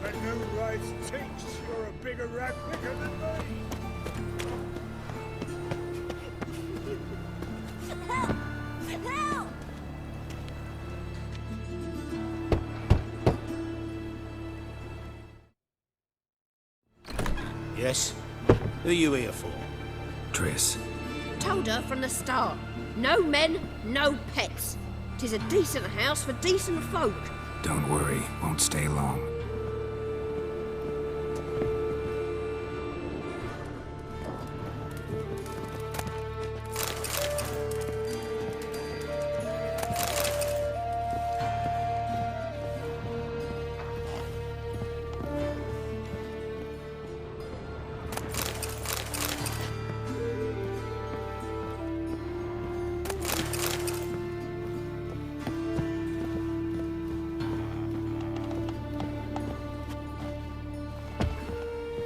And no rights thinks you're a bigger rat picker than me. Help! Help! Yes? Who are you here for? Triss. Told her from the start. No men, no pets. 'Tis a decent house for decent folk. Don't worry, won't stay long.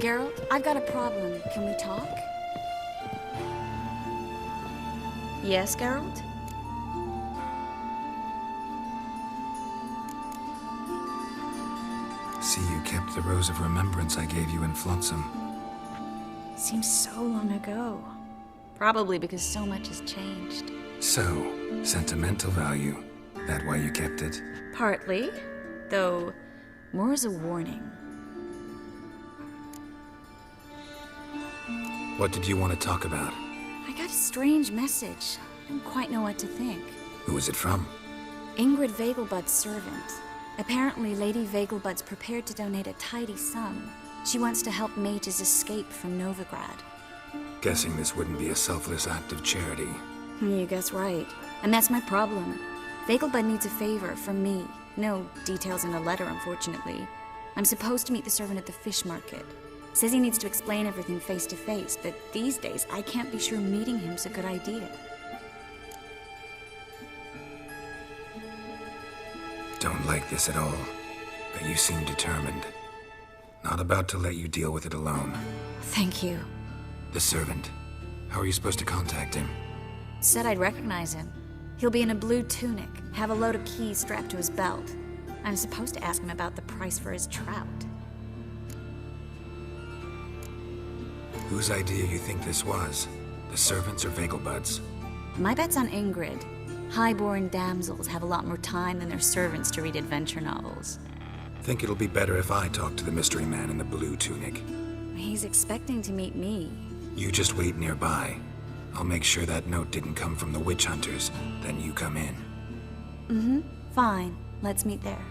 Geralt, I've got a problem. Can we talk? Yes, Geralt? See, you kept the Rose of Remembrance I gave you in Flotsam. Seems so long ago. Probably because so much has changed. So, sentimental value. That why you kept it? Partly, though more as a warning. What did you want to talk about? I got a strange message. I don't quite know what to think. Who was it from? Ingrid Vegelbud's servant. Apparently, Lady Vegelbud's prepared to donate a tidy sum. She wants to help mages escape from Novigrad. Guessing this wouldn't be a selfless act of charity. You guess right. And that's my problem. Vegelbud needs a favor from me. No details in the letter, unfortunately. I'm supposed to meet the servant at the fish market. Says he needs to explain everything face to face, but these days I can't be sure meeting him's a good idea. Don't like this at all, but you seem determined. Not about to let you deal with it alone. Thank you. The servant. How are you supposed to contact him? Said I'd recognize him. He'll be in a blue tunic, have a load of keys strapped to his belt. I'm supposed to ask him about the price for his trout. Whose idea you think this was? The servants or Vegelbud's? My bet's on Ingrid. High-born damsels have a lot more time than their servants to read adventure novels. Think it'll be better if I talk to the mystery man in the blue tunic. He's expecting to meet me. You just wait nearby. I'll make sure that note didn't come from the witch hunters, then you come in. Mm-hmm. Fine. Let's meet there.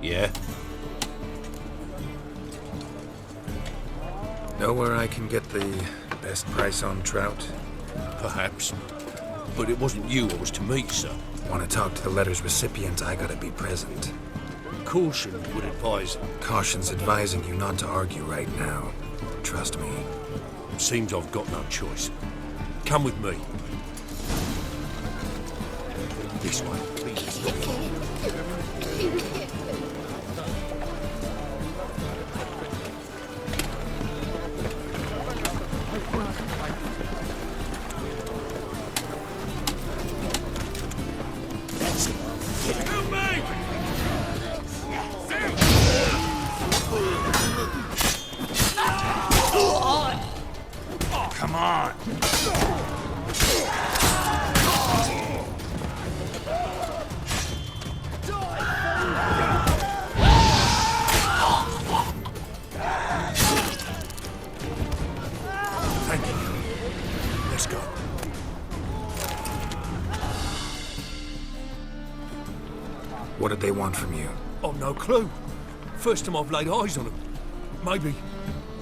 Yeah? Know where I can get the best price on trout? Perhaps. But it wasn't you I was to meet, sir. Want to talk to the letter's recipient, I gotta be present. Caution would advise. Caution's advising you not to argue right now. Trust me. Seems I've got no choice. Come with me. This way, please. Come on! Thank you. Let's go. What did they want from you? I've no clue. First time I've laid eyes on them. Maybe...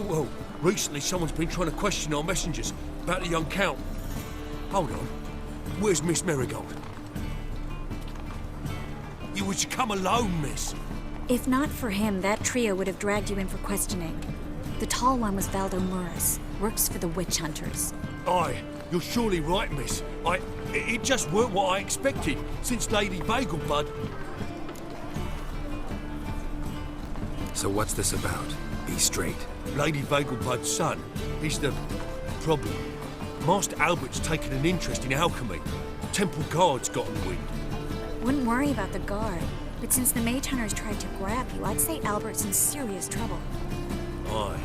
Well, recently someone's been trying to question our messengers about the young count. Hold on. Where's Miss Merigold? You was to come alone, miss. If not for him, that trio would have dragged you in for questioning. The tall one was Valdo Murris, works for the witch hunters. Aye, you're surely right, miss. It just weren't what I expected, since Lady Vegelbud... So what's this about? Be straight. Lady Vegelbud's son, he's the problem. Master Albert's taken an interest in alchemy. Temple guards got him wind. Wouldn't worry about the guard, but since the mage hunters tried to grab you, I'd say Albert's in serious trouble. Aye.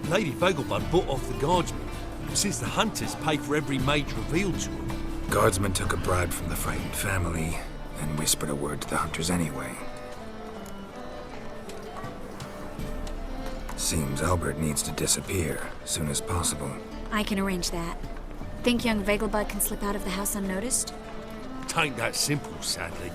Lady Vegelbud bought off the guardsmen, since the hunters pay for every mage revealed to them. Guardsmen took a bribe from the frightened family and whispered a word to the hunters anyway. Seems Albert needs to disappear as soon as possible. I can arrange that. Think young Vegelbud can slip out of the house unnoticed? Tain't that simple, sadly.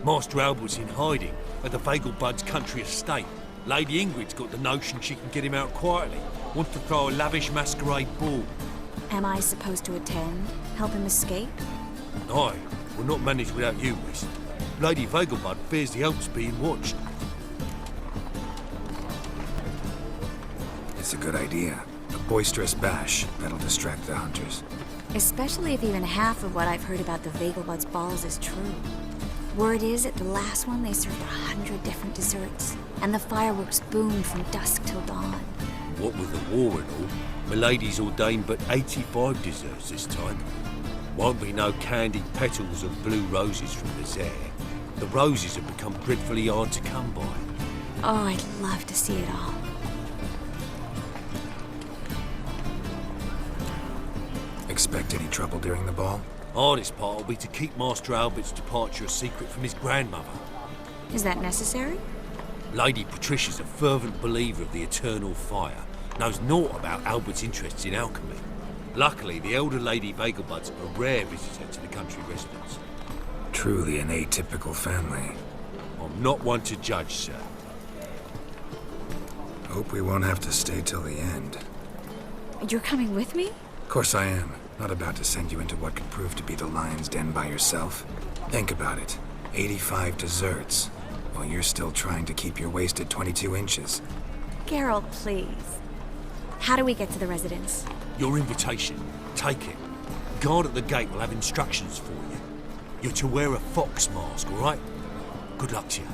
Master Albert's in hiding at the Vegelbud's country estate. Lady Ingrid's got the notion she can get him out quietly. Wants to throw a lavish masquerade ball. Am I supposed to attend? Help him escape? Aye, we'll not manage without you, miss. Lady Vegelbud fears the Alps being watched. It's a good idea. A boisterous bash that'll distract the hunters. Especially if even half of what I've heard about the Vegelbud's balls is true. Word is, at the last one, they served 100 different desserts, and the fireworks boomed from dusk till dawn. What with the war and all, Milady's ordained but 85 desserts this time. Won't be no candied petals of blue roses from the Zare. The roses have become dreadfully hard to come by. Oh, I'd love to see it all. Expect any trouble during the ball? Hardest part will be to keep Master Albert's departure a secret from his grandmother. Is that necessary? Lady Patricia's a fervent believer of the eternal fire, knows naught about Albert's interests in alchemy. Luckily, the elder Lady Vegelbud's a rare visitor to the country residence. Truly an atypical family. I'm not one to judge, sir. Hope we won't have to stay till the end. You're coming with me? Of course I am. Not about to send you into what could prove to be the lion's den by yourself. Think about it. 85 desserts, while you're still trying to keep your waist at 22 inches. Geralt, please. How do we get to the residence? Your invitation. Take it. Guard at the gate will have instructions for you. You're to wear a fox mask, all right? Good luck to you.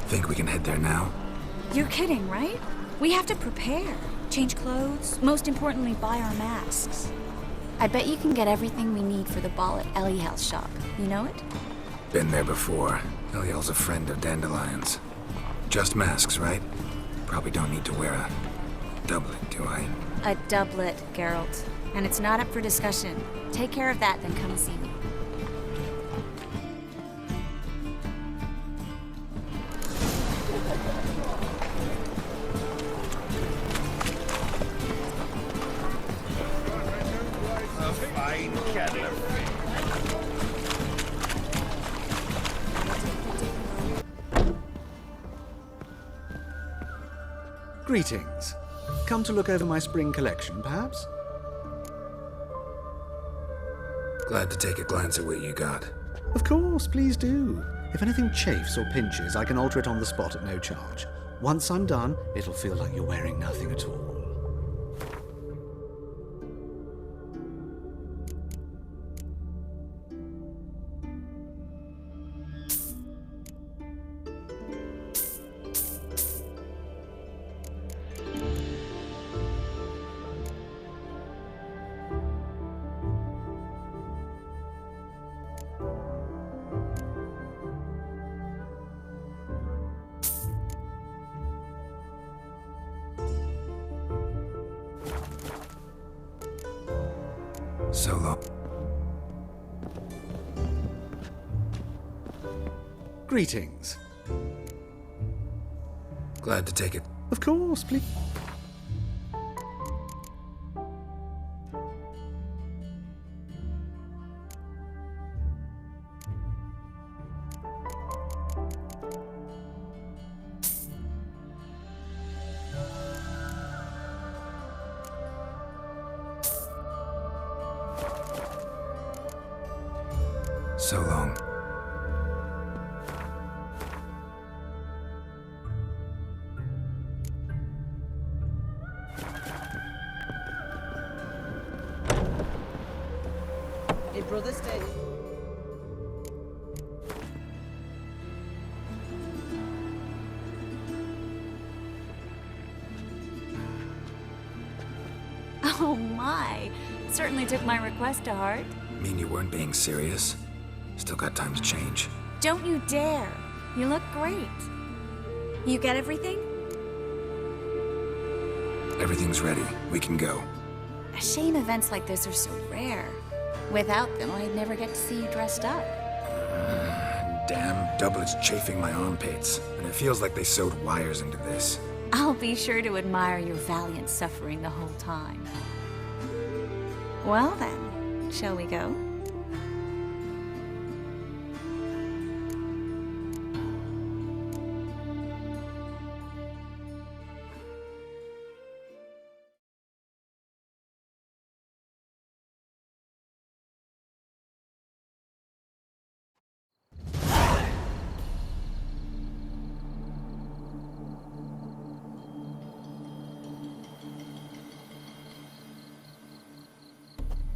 Think we can head there now? You're kidding, right? We have to prepare. Change clothes. Most importantly, buy our masks. I bet you can get everything we need for the ball at Eliel's shop. You know it? Been there before. Eliel's a friend of Dandelion's. Just masks, right? Probably don't need to wear a doublet, do I? A doublet, Geralt. And it's not up for discussion. Take care of that, then come and see me. Greetings. Come to look over my spring collection, perhaps? Glad to take a glance at what you got. Of course, please do. If anything chafes or pinches, I can alter it on the spot at no charge. Once I'm done, it'll feel like you're wearing nothing at all. So long. Greetings. Glad to take it. Of course, please. So long. Hey, brother, stay. Oh my! Certainly took my request to heart. Mean you weren't being serious? Still got time to change. Don't you dare! You look great. You get everything? Everything's ready. We can go. A shame events like this are so rare. Without them, I'd never get to see you dressed up. Damn doublet's chafing my armpits, and it feels like they sewed wires into this. I'll be sure to admire your valiant suffering the whole time. Well then, shall we go?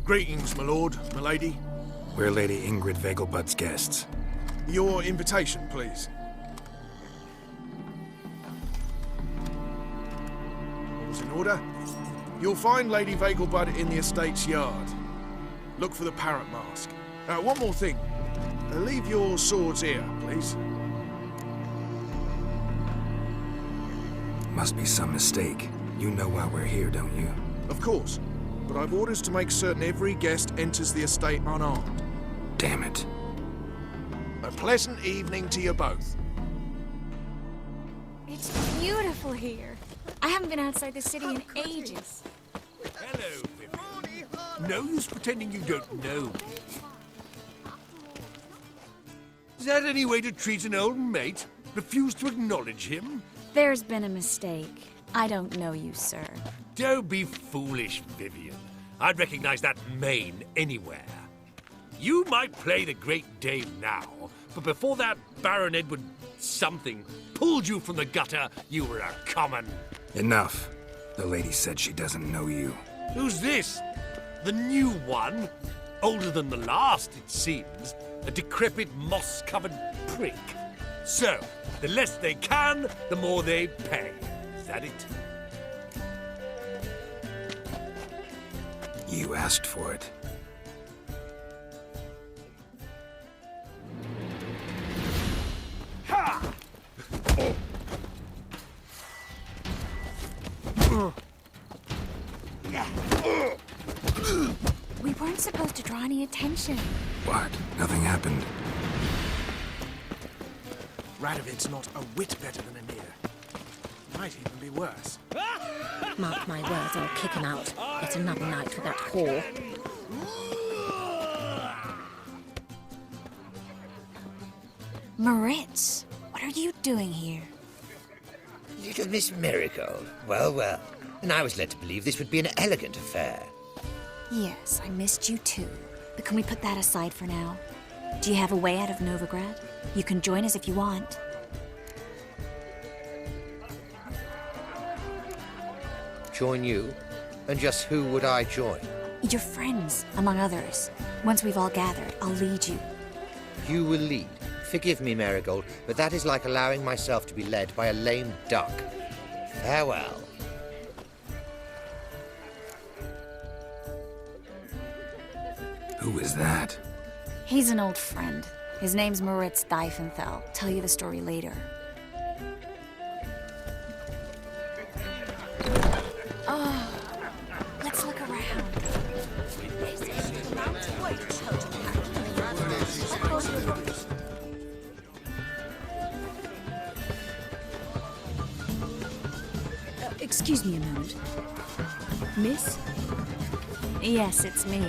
Greetings, my lord, my lady. We're Lady Ingrid Vegelbud's guests. Your invitation, please. All's in order. You'll find Lady Vegelbud in the estate's yard. Look for the parrot mask. One more thing. Leave your swords here, please. Must be some mistake. You know why we're here, don't you? Of course. But I've orders to make certain every guest enters the estate unarmed. Damn it. A pleasant evening to you both. It's beautiful here. I haven't been outside the city in ages. Hello, Vivian. No use pretending you don't know me. Is that any way to treat an old mate? Refuse to acknowledge him? There's been a mistake. I don't know you, sir. Don't be foolish, Vivian. I'd recognize that mane anywhere. You might play the great dame now, but before that Baron Edward something pulled you from the gutter, you were a common. Enough. The lady said she doesn't know you. Who's this? The new one? Older than the last, it seems. A decrepit, moss-covered prick. So, the less they can, the more they pay. Is that it? You asked for it. Ha! We weren't supposed to draw any attention. What? Nothing happened. Radovid's not a whit better than Emhyr. Might even be worse. Mark my words, I'll kick him out. It's another night for that whore. Moritz, what are you doing here? Little Miss Merigold. Well, well. And I was led to believe this would be an elegant affair. Yes, I missed you too. But can we put that aside for now? Do you have a way out of Novigrad? You can join us if you want. Join you? And just who would I join? Your friends, among others. Once we've all gathered, I'll lead you. You will lead. Forgive me, Merigold, but that is like allowing myself to be led by a lame duck. Farewell. Who is that? He's an old friend. His name's Moritz Diefenthal. Tell you the story later. Oh, let's look around. Excuse me a moment. Miss? Yes, it's me.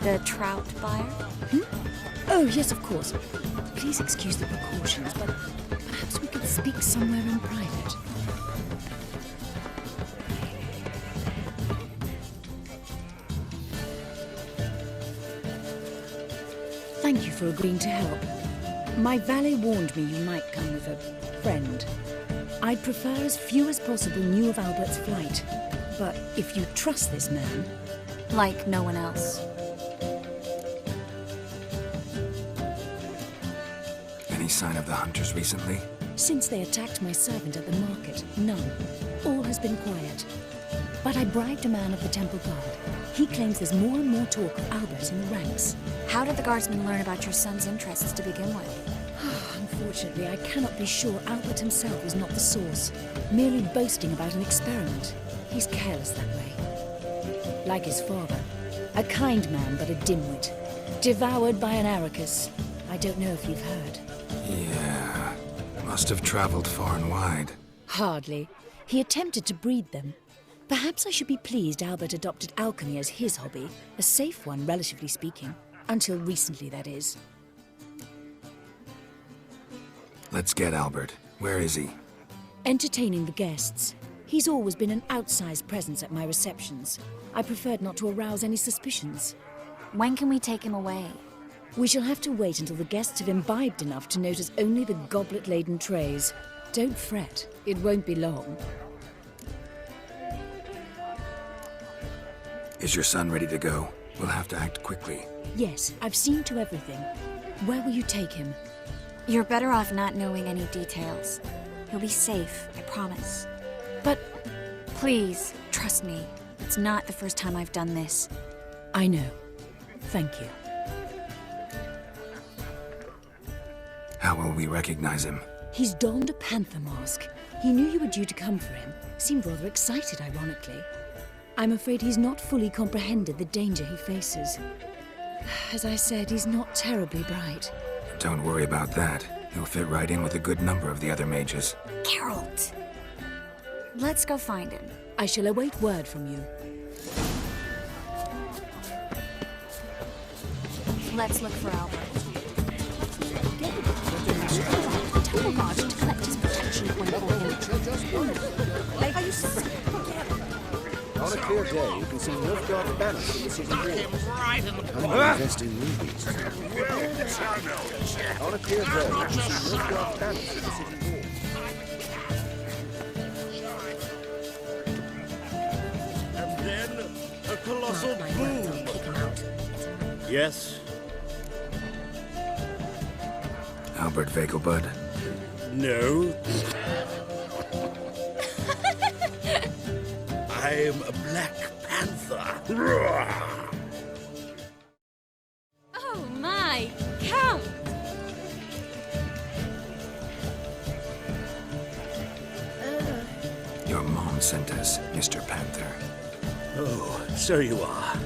The trout buyer? Oh, yes, of course. Please excuse the precautions, but perhaps we could speak somewhere in private. Thank you for agreeing to help. My valet warned me you might come with a friend. I'd prefer as few as possible knew of Albert's flight. But if you trust this man... Like no one else. Any sign of the hunters recently? Since they attacked my servant at the market, none. All has been quiet. But I bribed a man of the Temple Guard. He claims there's more and more talk of Albert in the ranks. How did the guardsmen learn about your son's interests to begin with? Unfortunately, I cannot be sure Albert himself was not the source, merely boasting about an experiment. He's careless that way. Like his father. A kind man, but a dimwit. Devoured by an Arrakis. I don't know if you've heard. Yeah. Must have traveled far and wide. Hardly. He attempted to breed them. Perhaps I should be pleased Albert adopted alchemy as his hobby. A safe one, relatively speaking. Until recently, that is. Let's get Albert. Where is he? Entertaining the guests. He's always been an outsized presence at my receptions. I preferred not to arouse any suspicions. When can we take him away? We shall have to wait until the guests have imbibed enough to notice only the goblet-laden trays. Don't fret. It won't be long. Is your son ready to go? We'll have to act quickly. Yes, I've seen to everything. Where will you take him? You're better off not knowing any details. He'll be safe, I promise. But... Please, trust me. It's not the first time I've done this. I know. Thank you. How will we recognize him? He's donned a panther mask. He knew you were due to come for him. Seemed rather excited, ironically. I'm afraid he's not fully comprehended the danger he faces. As I said, he's not terribly bright. Don't worry about that. He'll fit right in with a good number of the other mages. Geralt! Let's go find him. I shall await word from you. Let's look for Albert. Temple Guard to collect his protection point for him. Are you sorry? On a clear day, you can see Nilfgaard banners in the city wall. Come invest in movies. On a clear day, you can see Nilfgaard banners in the city wall. And then a colossal boom. Yes? Albert Vegelbud? No. I'm a Black Panther. Oh my, Count! Your mom sent us, Mr. Panther. Oh, so you are.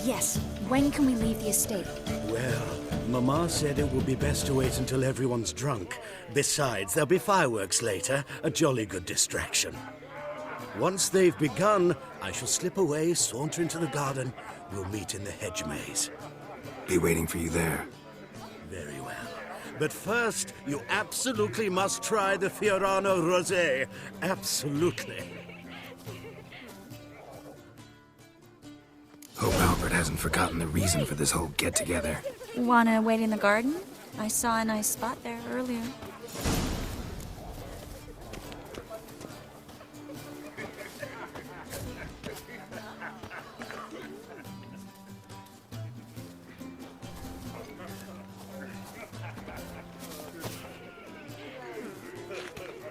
Yes, when can we leave the estate? Well, Mama said it would be best to wait until everyone's drunk. Besides, there'll be fireworks later, a jolly good distraction. Once they've begun, I shall slip away, saunter into the garden. We'll meet in the hedge maze. Be waiting for you there. Very well. But first, you absolutely must try the Fiorano Rosé. Absolutely. Hope Albert hasn't forgotten the reason for this whole get-together. Wanna wait in the garden? I saw a nice spot there earlier.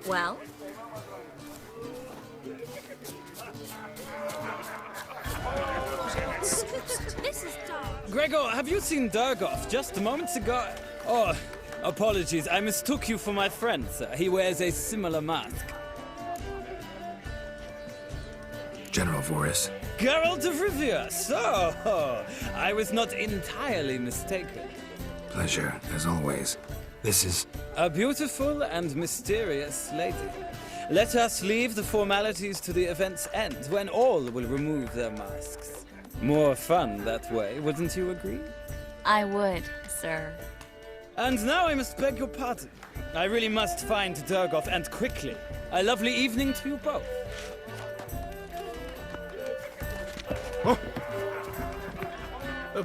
Well? This is dark. Gregor, have you seen Durgoff just moments ago? Oh, apologies. I mistook you for my friend, sir. He wears a similar mask. General Voris. Geralt of Rivia. So, I was not entirely mistaken. Pleasure, as always. This is... A beautiful and mysterious lady. Let us leave the formalities to the event's end, when all will remove their masks. More fun that way, wouldn't you agree? I would, sir. And now I must beg your pardon. I really must find Durgoth, and quickly. A lovely evening to you both. Oh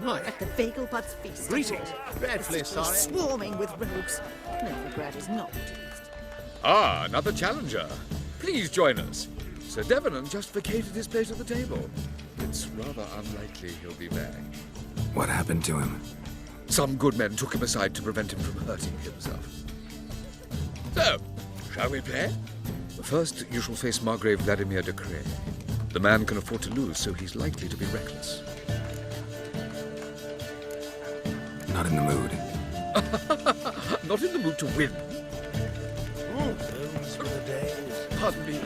my. At the Vegelbud's feast. Greetings. Dreadfully sorry. Swarming with rogues. Nilfgaard is not pleased. Ah, another challenger. Please join us. Sir Devenant just vacated his place at the table. It's rather unlikely he'll be back. What happened to him? Some good men took him aside to prevent him from hurting himself. So, shall we play? First, you shall face Margrave Vladimir de Cray. The man can afford to lose, so he's likely to be reckless. Not in the mood. Not in the mood to win. Those were the days. Pardon me.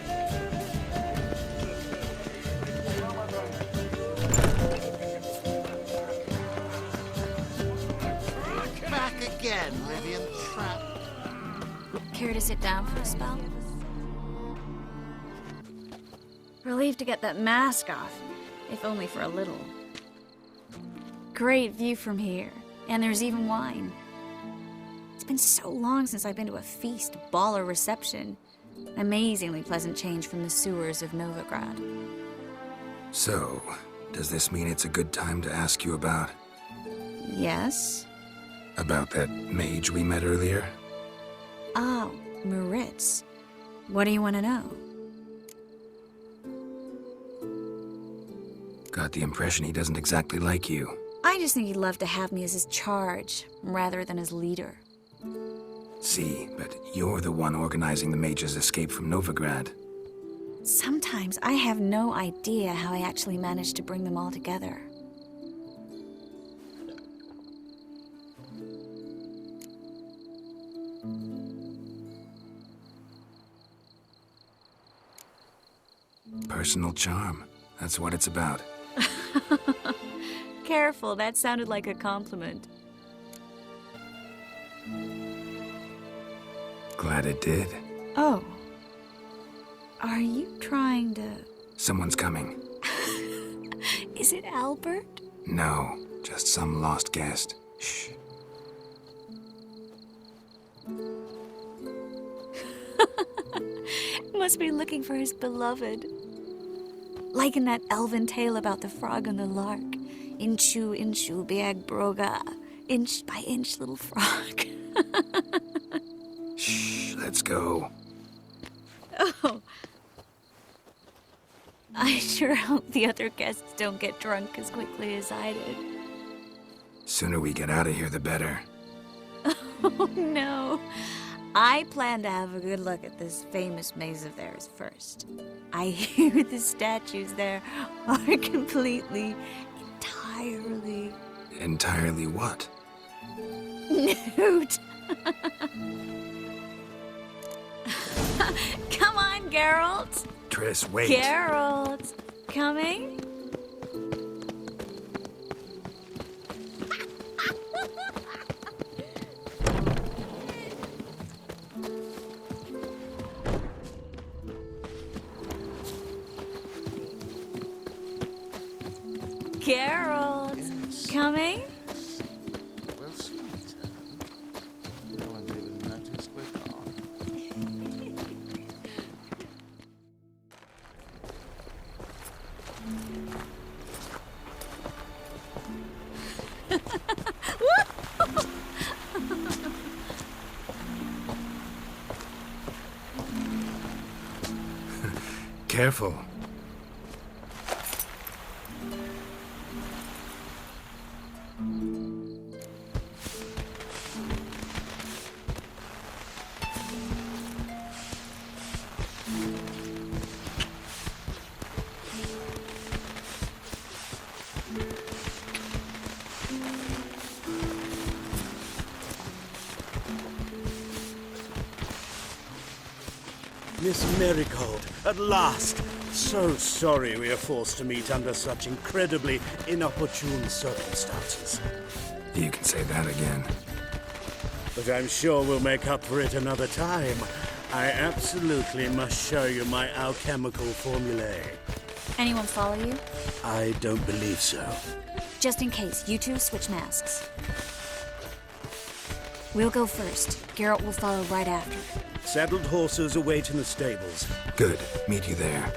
Back again, Rivian Trap. Care to sit down for a spell? Relieved to get that mask off, if only for a little. Great view from here, and there's even wine. It's been so long since I've been to a feast, ball, or reception. Amazingly pleasant change from the sewers of Novigrad. So, does this mean it's a good time to ask you about... Yes? About that mage we met earlier? Oh, Moritz. What do you want to know? Got the impression he doesn't exactly like you. I just think he'd love to have me as his charge, rather than his leader. See, but you're the one organizing the mage's escape from Novigrad. Sometimes I have no idea how I actually managed to bring them all together. Personal charm. That's what it's about. Careful, that sounded like a compliment. Glad it did. Oh. Are you trying to... Someone's coming. Is it Albert? No, just some lost guest. Shh. Must be looking for his beloved. Like in that elven tale about the frog and the lark. Inchu, inchu, biag broga. Inch by inch, little frog. Shh, let's go. Oh. I sure hope the other guests don't get drunk as quickly as I did. Sooner we get out of here, the better. Oh, no. I plan to have a good look at this famous maze of theirs first. I hear the statues there are entirely... Entirely what? Nude. Come on, Geralt. Triss, wait. Geralt. Coming? Geralt. Yes. Coming? Well, sweet. No one's even noticed we're gone. Careful. Miss Merigold, at last! So sorry we are forced to meet under such incredibly inopportune circumstances. You can say that again. But I'm sure we'll make up for it another time. I absolutely must show you my alchemical formulae. Anyone follow you? I don't believe so. Just in case, you two switch masks. We'll go first. Geralt will follow right after. Saddled horses await in the stables. Good. Meet you there.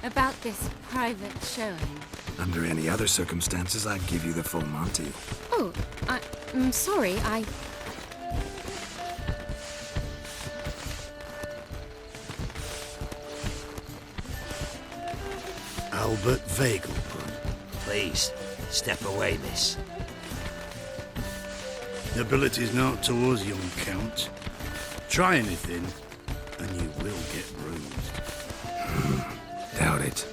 About this private showing. Under any other circumstances, I'd give you the full Monty. Oh, I'm sorry, Albert Vegelbud. Please, step away, miss. Nobility's not towards young Count. Try anything, and you will get bruised. Doubt it.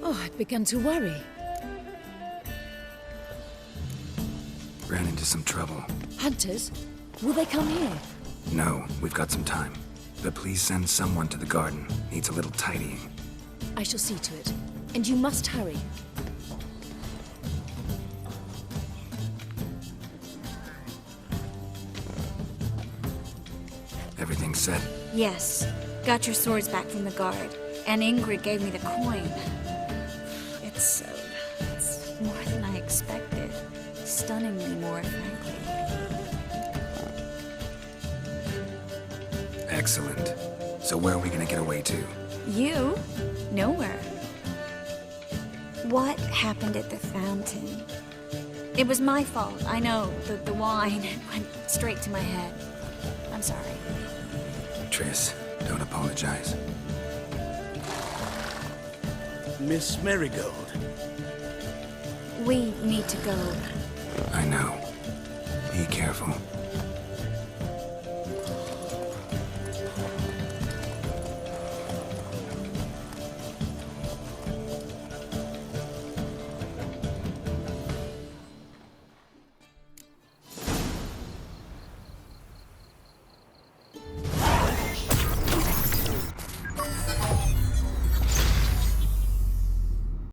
Oh, I'd begun to worry. Ran into some trouble. Hunters? Will they come here? No, we've got some time. But please send someone to the garden. Needs a little tidying. I shall see to it. And you must hurry. Everything set? Yes. Got your swords back from the guard. And Ingrid gave me the coin. It's more than I expected. Stunningly more, frankly. Excellent. So where are we gonna get away to? You? Nowhere. What happened at the fountain? It was my fault, I know. The wine went straight to my head. I'm sorry. Triss, don't apologize. Miss Merigold. We need to go. I know. Be careful.